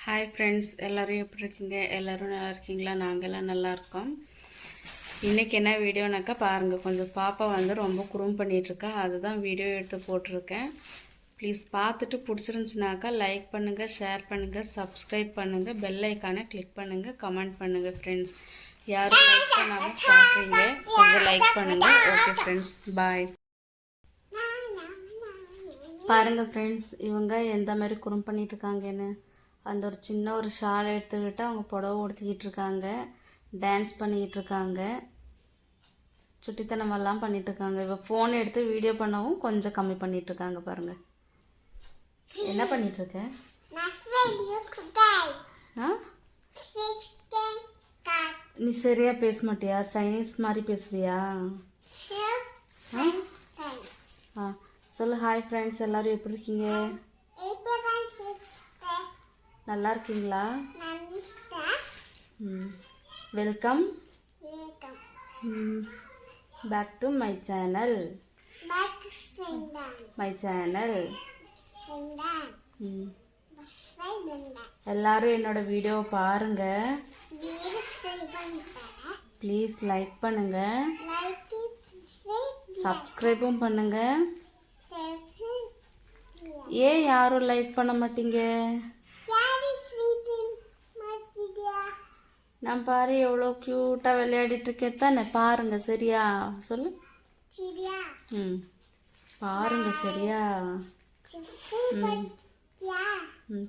Hi friends, எல்லோரும் எப்படி இருக்கீங்க? எல்லோரும் நல்லா இருக்கீங்களா? நாங்கள்லாம் நல்லா இருக்கோம். இன்றைக்கி என்ன வீடியோனாக்கா பாருங்கள், கொஞ்சம் பாப்பா ரொம்ப குறும் பண்ணிகிட்ருக்கா. அதுதான் வீடியோ எடுத்து போட்டிருக்கேன். ப்ளீஸ் பார்த்துட்டு பிடிச்சிருந்துச்சினாக்கா லைக் பண்ணுங்கள், ஷேர் பண்ணுங்கள், சப்ஸ்கிரைப் பண்ணுங்கள், பெல் ஐக்கானை கிளிக் பண்ணுங்கள், கமெண்ட் பண்ணுங்கள் ஃப்ரெண்ட்ஸ். யாரும் லைக் பண்ணாமல் பார்க்குறீங்க, கொஞ்சம் லைக் பண்ணுங்கள். ஓகே ஃப்ரெண்ட்ஸ், பாய். பாருங்கள் ஃப்ரெண்ட்ஸ், இவங்க எந்த மாதிரி குறும் பண்ணிகிட்ருக்காங்கன்னு. அந்த ஒரு சின்ன ஒரு ஷால் எடுத்துக்கிட்டு அவங்க புடவை உடுத்திக்கிட்டு இருக்காங்க, டான்ஸ் பண்ணிக்கிட்டு இருக்காங்க, சுட்டித்தனமெல்லாம் பண்ணிகிட்டு இருக்காங்க. இவ ஃபோன் எடுத்து வீடியோ பண்ணவும் கொஞ்சம் கம்மி பண்ணிகிட்டு இருக்காங்க. பாருங்கள் என்ன பண்ணிகிட்ருக்க? நீ சரியாக பேச மாட்டியா? சைனீஸ் மாதிரி பேசுவியா? சொல்லு. ஹாய் ஃப்ரெண்ட்ஸ், எல்லோரும் எப்படி இருக்கீங்க? நல்லா இருக்கீங்களா? Welcome back to my channel. எல்லாரும் என்னோட வீடியோ பாருங்க. ப்ளீஸ் லைக் பண்ணுங்க, சப்ஸ்கிரைபும் பண்ணுங்க. ஏன் யாரும் லைக் பண்ண மாட்டீங்க? நான் பாரு எவ்வளோ க்யூட்டாக விளையாடிட்டு இருக்கேன் தானே. பாருங்க சரியா? சொல்லு. பாருங்க சரியா?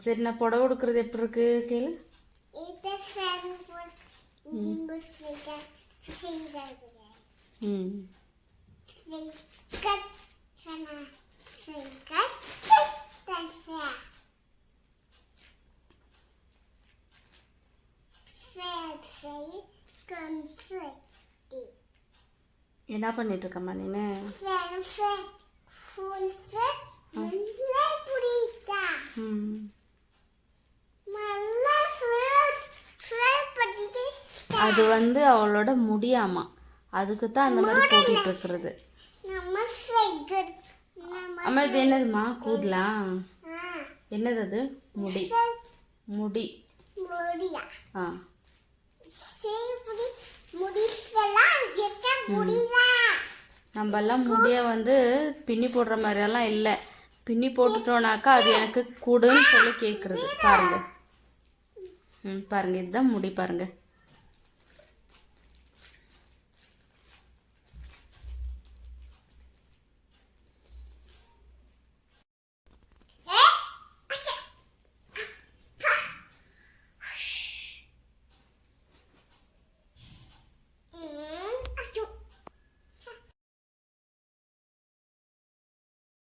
சரி, நான் புடவை கொடுக்குறது எப்படி இருக்கு கேளு. என்ன பண்ணிட்டு இருக்கம்மா நீனு? அது அவளோட முடியாமா, அதுக்கு தான் அந்த மாதிரி போட்டுட்டு இருக்கிறது. அம்மா இது என்னதுமா? கூதலாம்? என்னது அது? முடி. முடி. நம்மெல்லாம் முடிய பின்னி போடுற மாதிரியெல்லாம் இல்லை. பின்னி போட்டுட்டோனாக்கா அது எனக்கு கூடுன்னு சொல்லி கேட்குறது. பாருங்க, பாருங்க, இதுதான் முடி. பாருங்க.